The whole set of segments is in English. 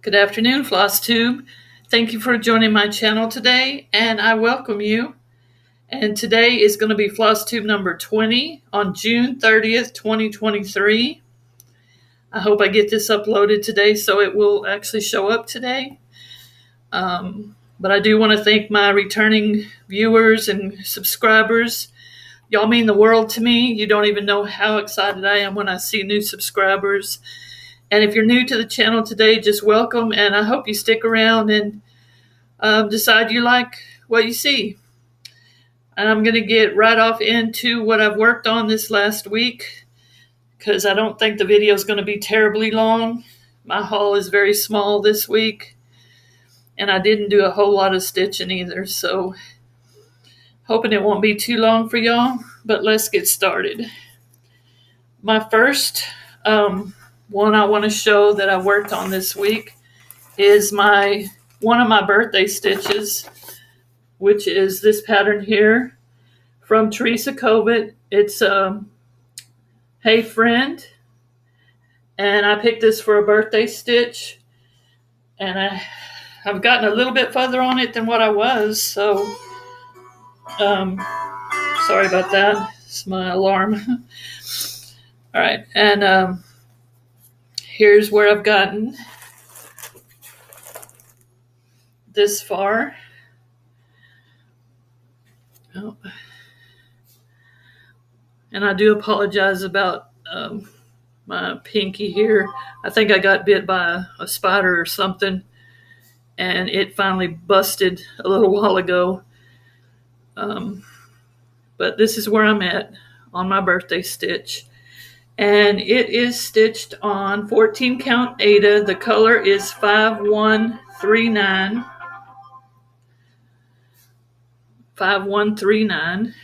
Good afternoon, Flosstube. Thank you for joining my channel today, and I welcome you. And today is going to be Flosstube number 20 on June 30th, 2023. I hope I get this uploaded today so it will actually show up today. But I do want to thank my returning viewers and subscribers. Y'all mean the world to me. You don't even know how excited I am when I see new subscribers. And if you're new to the channel today, just welcome, and I hope you stick around and decide you like what you see. And I'm going to get right off into what I've worked on this last week, because I don't think the video is going to be terribly long. My haul is very small this week, and I didn't do a whole lot of stitching either, so hoping it won't be too long for y'all, but let's get started. My first one I want to show that I worked on this week is one of my birthday stitches, which is this pattern here from Teresa Kogurt. It's Hey Friend, and I picked this for a birthday stitch, and I've gotten a little bit further on it than what I was, so sorry about that. It's my alarm. All right, and here's where I've gotten this far. Oh. And I do apologize about my pinky here. I think I got bit by a spider or something, and it finally busted a little while ago. But this is where I'm at on my birthday stitch. And it is stitched on 14 count Aida. The color is 5139. 5139.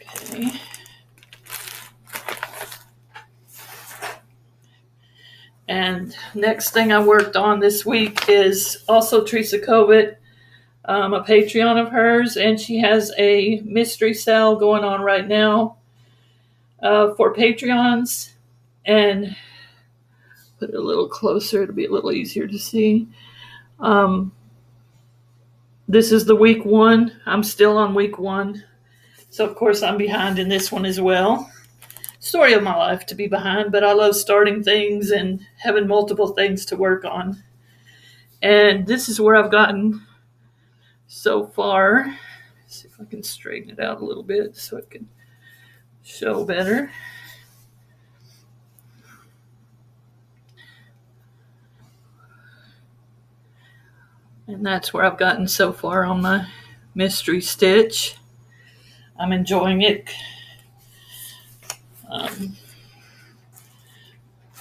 Okay. And next thing I worked on this week is also Teresa Kogurt, a Patreon of hers, and she has a mystery sale going on right now for Patreons. And put it a little closer, it'll be a little easier to see. This is the week one. I'm still on week one, so of course I'm behind in this one as well. Story of my life to be behind, but I love starting things and having multiple things to work on. And this is where I've gotten so far. Let's see if I can straighten it out a little bit so it can show better. And that's where I've gotten so far on my mystery stitch. I'm enjoying it.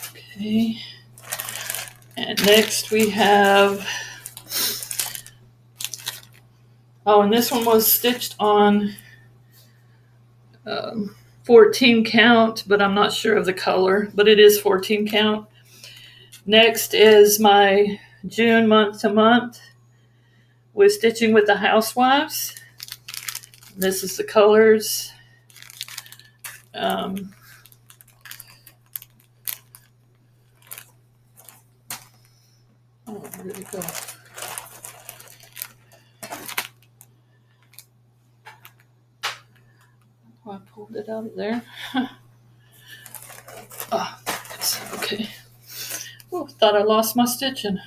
Okay. And next we have, and this one was stitched on 14 count, but I'm not sure of the color, but it is 14 count. Next is my June month to month with stitching with the housewives. This is the colors. Where did it go? I pulled it out of there. Okay. Oh, thought I lost my stitching.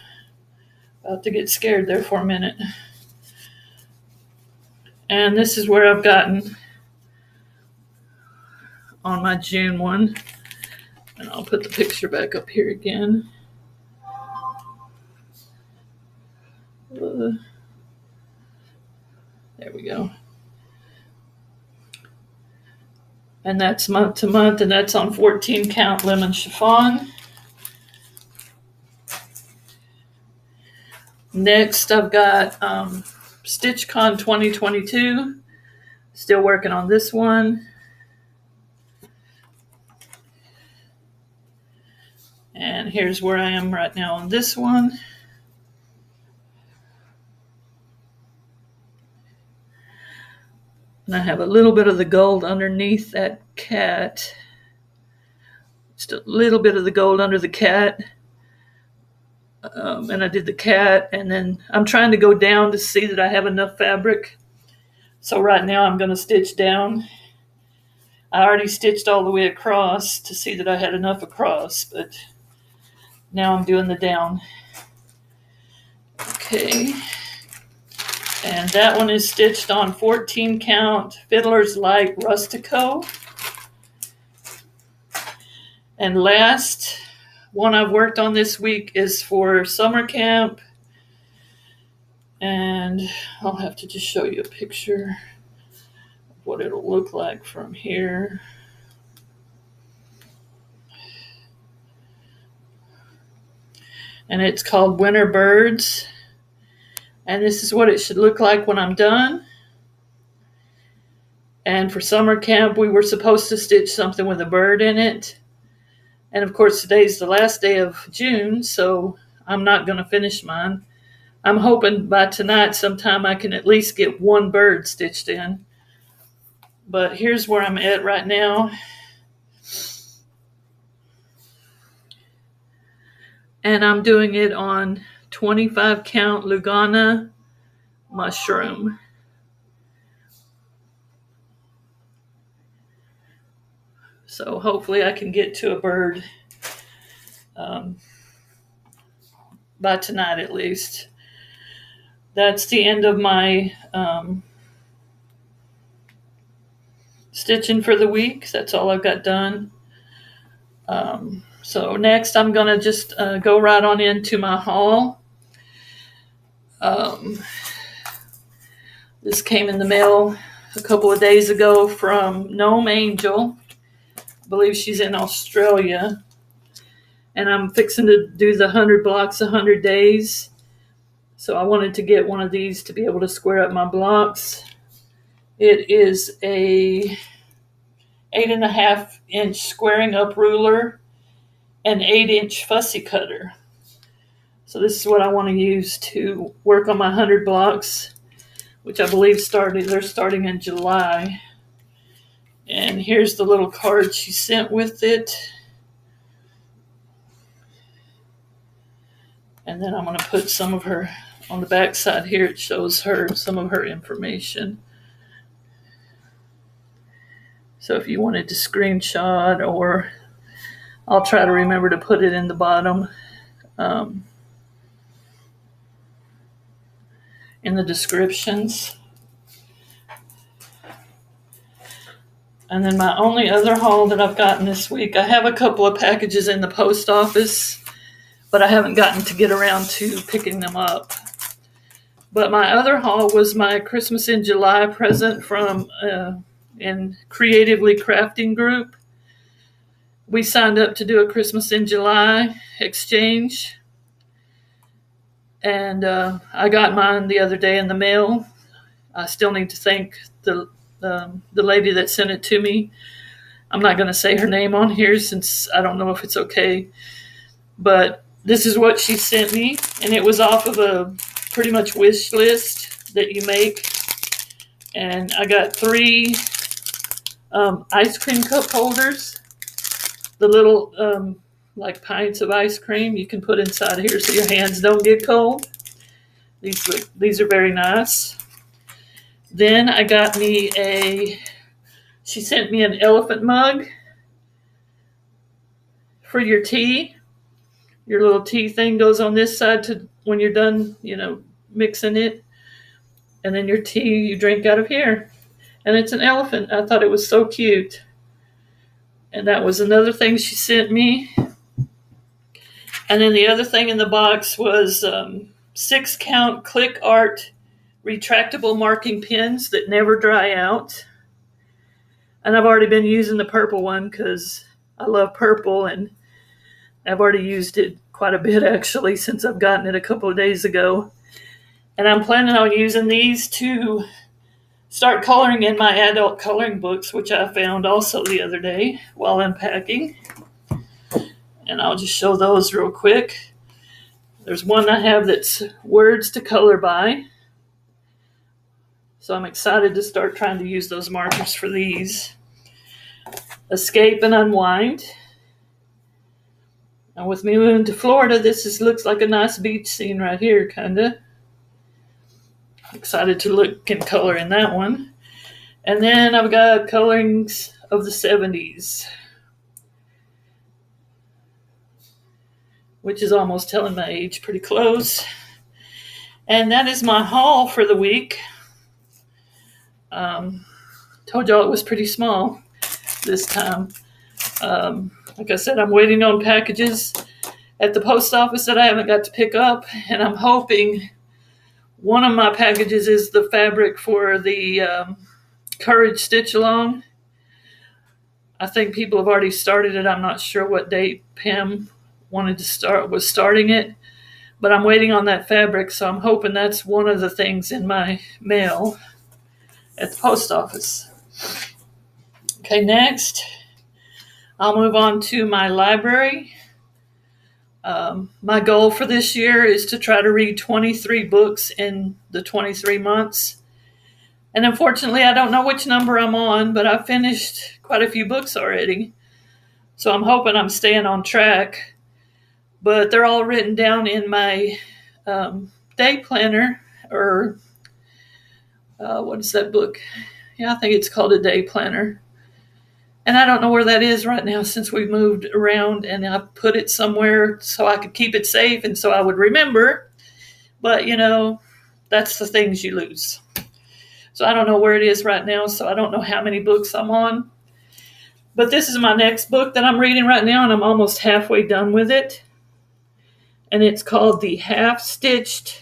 About to get scared there for a minute. And this is where I've gotten on my June one. And I'll put the picture back up here again. There we go. And that's month to month, and that's on 14 count Lemon Chiffon. Next, I've got Stitchcon 2022. Still working on this one. And here's where I am right now on this one. And I have a little bit of the gold underneath that cat. Just a little bit of the gold under the cat. And I did the cat, and then I'm trying to go down to see that I have enough fabric. So right now I'm going to stitch down. I already stitched all the way across to see that I had enough across, but now I'm doing the down. Okay. And that one is stitched on 14 count Fiddlers Lite Rustico. And last one I've worked on this week is for summer camp. And I'll have to just show you a picture of what it'll look like from here. And it's called Winter Birds. And this is what it should look like when I'm done. And for summer camp, we were supposed to stitch something with a bird in it. And of course, today's the last day of June, so I'm not going to finish mine. I'm hoping by tonight sometime I can at least get one bird stitched in. But here's where I'm at right now. And I'm doing it on 25 count Lugana Mushroom. So hopefully I can get to a bird by tonight at least. That's the end of my stitching for the week. That's all I've got done. So next I'm going to just go right on into my haul. This came in the mail a couple of days ago from Gnome Angel. I believe she's in Australia. And I'm fixing to do the 100 blocks, 100 days. So I wanted to get one of these to be able to square up my blocks. It is a 8.5 inch squaring up ruler and 8-inch fussy cutter. So this is what I want to use to work on my 100 blocks, which I believe they're starting in July. And here's the little card she sent with it. And then I'm going to put some of her, on the back side here, it shows her some of her information. So if you wanted to screenshot, or I'll try to remember to put it in the bottom in the descriptions. And then my only other haul that I've gotten this week, I have a couple of packages in the post office, but I haven't gotten to get around to picking them up. But my other haul was my Christmas in July present from in Creatively Crafting group. We signed up to do a Christmas in July exchange. And I got mine the other day in the mail. I still need to thank the lady that sent it to me. I'm not going to say her name on here since I don't know if it's okay. But this is what she sent me. And it was off of a pretty much wish list that you make. And I got 3 ice cream cup holders. The little like pints of ice cream you can put inside here so your hands don't get cold. These are very nice. Then I got me she sent me an elephant mug for your tea. Your little tea thing goes on this side to when you're done, mixing it. And then your tea you drink out of here. And it's an elephant. I thought it was so cute. And that was another thing she sent me. And then the other thing in the box was 6 count Click Art retractable marking pens that never dry out. And I've already been using the purple one because I love purple, and I've already used it quite a bit actually since I've gotten it a couple of days ago. And I'm planning on using these to start coloring in my adult coloring books, which I found also the other day while unpacking. And I'll just show those real quick. There's one I have that's words to color by. So I'm excited to start trying to use those markers for these. Escape and Unwind. Now with me moving to Florida, looks like a nice beach scene right here, kinda. Excited to look and color in that one. And then I've got colorings of the 70s, which is almost telling my age pretty close. And that is my haul for the week. Told y'all it was pretty small this time. Like I said, I'm waiting on packages at the post office that I haven't got to pick up, and I'm hoping one of my packages is the fabric for the Courage Stitch Along. I think people have already started it. I'm not sure what date Pam was starting it, but I'm waiting on that fabric, so I'm hoping that's one of the things in my mail at the post office. Okay, next, I'll move on to my library. My goal for this year is to try to read 23 books in the 23 months. And unfortunately, I don't know which number I'm on, but I've finished quite a few books already. So I'm hoping I'm staying on track. But they're all written down in my day planner, or what is that book? Yeah, I think it's called a day planner. And I don't know where that is right now since we moved around, and I put it somewhere so I could keep it safe and so I would remember. But, you know, that's the things you lose. So I don't know where it is right now, so I don't know how many books I'm on. But this is my next book that I'm reading right now, and I'm almost halfway done with it. And it's called The Half-Stitched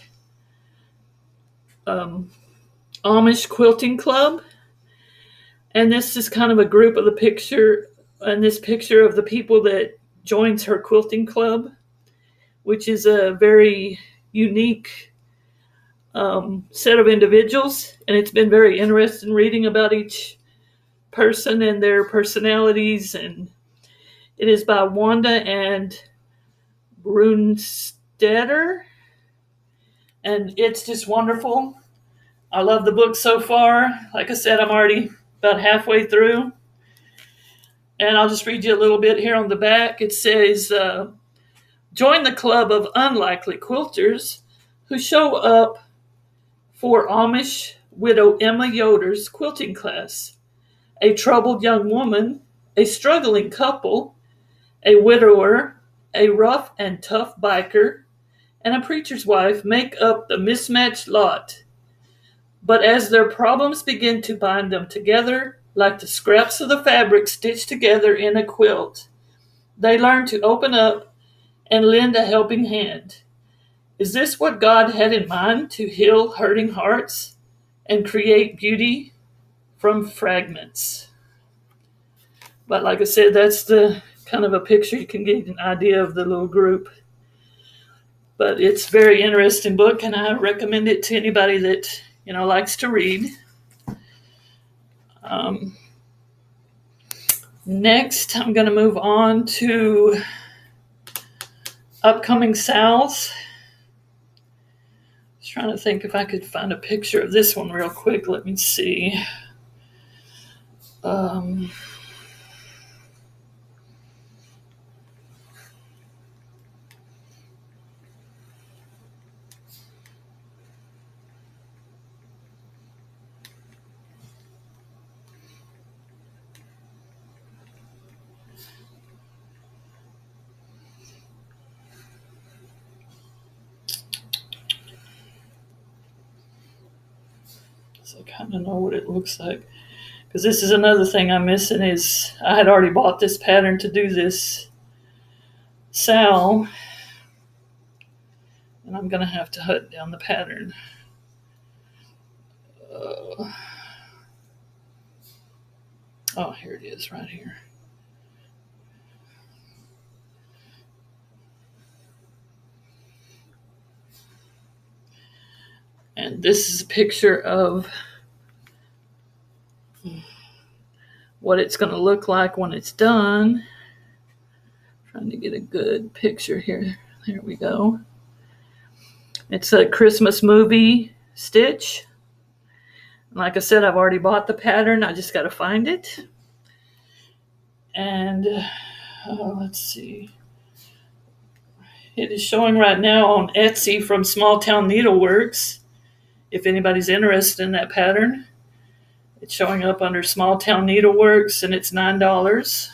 Amish Quilting Club. And this is kind of a group of the picture, and this picture of the people that joins her quilting club, which is a very unique set of individuals. And it's been very interesting reading about each person and their personalities. And it is by Wanda and Brunstetter. And it's just wonderful. I love the book so far. Like I said, I'm already about halfway through. And I'll just read you a little bit here on the back. It says, join the club of unlikely quilters who show up for Amish widow Emma Yoder's quilting class. A troubled young woman, a struggling couple, a widower, a rough and tough biker, and a preacher's wife make up the mismatched lot. But as their problems begin to bind them together, like the scraps of the fabric stitched together in a quilt, they learn to open up and lend a helping hand. Is this what God had in mind, to heal hurting hearts and create beauty from fragments? But like I said, that's the kind of a picture. You can get an idea of the little group. But it's a very interesting book, and I recommend it to anybody that, you know, likes to read. Next, I'm going to move on to upcoming SALs. Just trying to think if I could find a picture of this one real quick. Let me see. So I kind of know what it looks like. Because this is another thing I'm missing, is I had already bought this pattern to do this SAL. And I'm going to have to hunt down the pattern. Oh, here it is, right here. And this is a picture of what it's going to look like when it's done. Trying to get a good picture here. There we go. It's a Christmas movie stitch. Like I said, I've already bought the pattern. I just got to find it. And let's see. It is showing right now on Etsy from Small Town Needleworks. If anybody's interested in that pattern, it's showing up under Small Town Needleworks, and it's $9.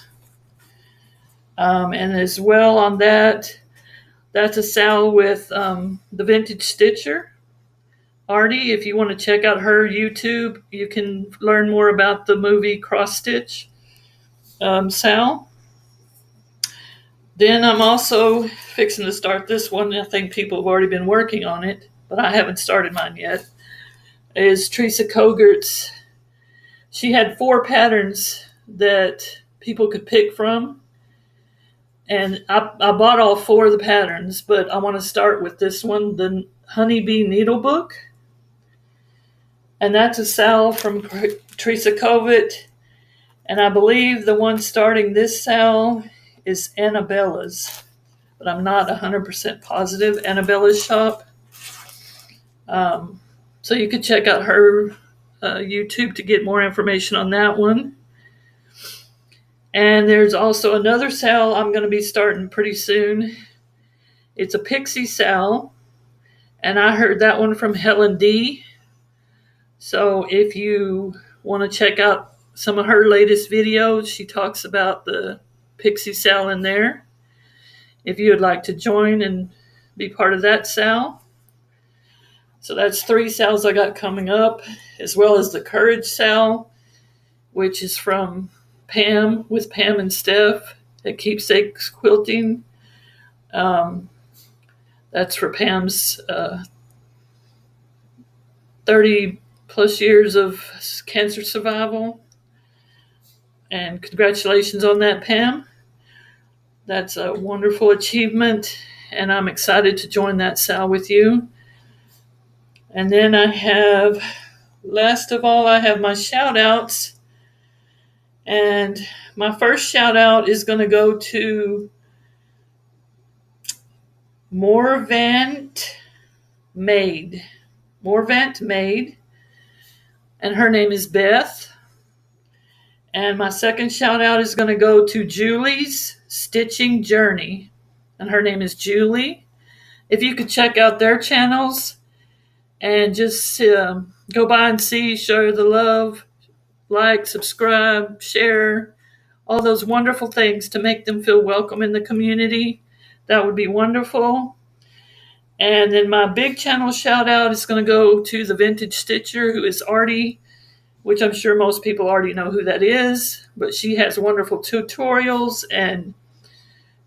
And as well on that's a SAL with the Vintage Stitcher, Artie. If you want to check out her YouTube, you can learn more about the movie Cross Stitch SAL. Then I'm also fixing to start this one. I think people have already been working on it, but I haven't started mine yet. Is Teresa Kogurt's. She had 4 patterns that people could pick from. And I bought all 4 of the patterns, but I want to start with this one, the Honeybee Needlebook. And that's a SAL from Teresa Kogurt. And I believe the one starting this SAL is Annabella's, but I'm not 100% positive. Annabella's shop. So you could check out her YouTube to get more information on that one. And there's also another SAL I'm going to be starting pretty soon. It's a Pixie SAL, and I heard that one from Helen D. So if you want to check out some of her latest videos, she talks about the Pixie SAL in there. If you would like to join and be part of that SAL. So that's 3 SALs I got coming up, as well as the Courage SAL, which is from Pam, with Pam and Steph at Keepsakes Quilting. That's for Pam's 30 plus years of cancer survival. And congratulations on that, Pam. That's a wonderful achievement, and I'm excited to join that SAL with you. And then last of all, I have my shout outs. And my first shout out is going to go to Morvant Maid. And her name is Beth. And my second shout out is going to go to Julie's Stitching Journey. And her name is Julie. If you could check out their channels and just go by and see, show the love, like, subscribe, share, all those wonderful things to make them feel welcome in the community. That would be wonderful. And then my big channel shout out is going to go to the Vintage Stitcher, who is Artie, which I'm sure most people already know who that is. But she has wonderful tutorials and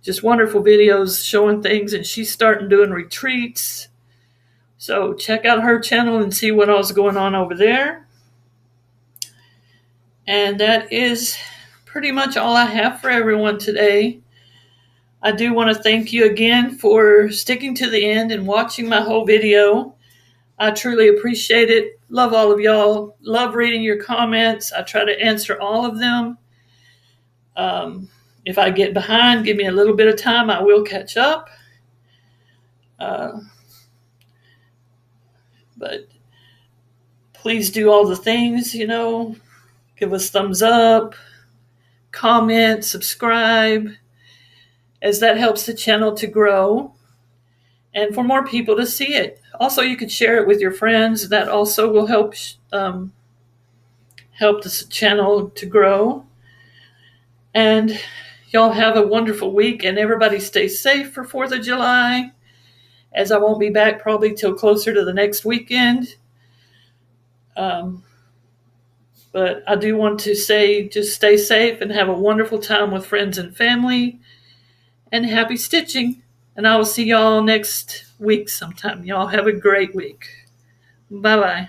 just wonderful videos showing things. And she's starting doing retreats. So check out her channel and see what else is going on over there. And that is pretty much all I have for everyone today. I do want to thank you again for sticking to the end and watching my whole video. I truly appreciate it. Love all of y'all. Love reading your comments. I try to answer all of them. If I get behind, give me a little bit of time. I will catch up. But please do all the things, Give us thumbs up, comment, subscribe, as that helps the channel to grow and for more people to see it. Also, you could share it with your friends. That also will help this channel to grow. And y'all have a wonderful week, and everybody stay safe for 4th of July, as I won't be back probably till closer to the next weekend. But I do want to say, just stay safe and have a wonderful time with friends and family. And happy stitching. And I will see y'all next week sometime. Y'all have a great week. Bye-bye.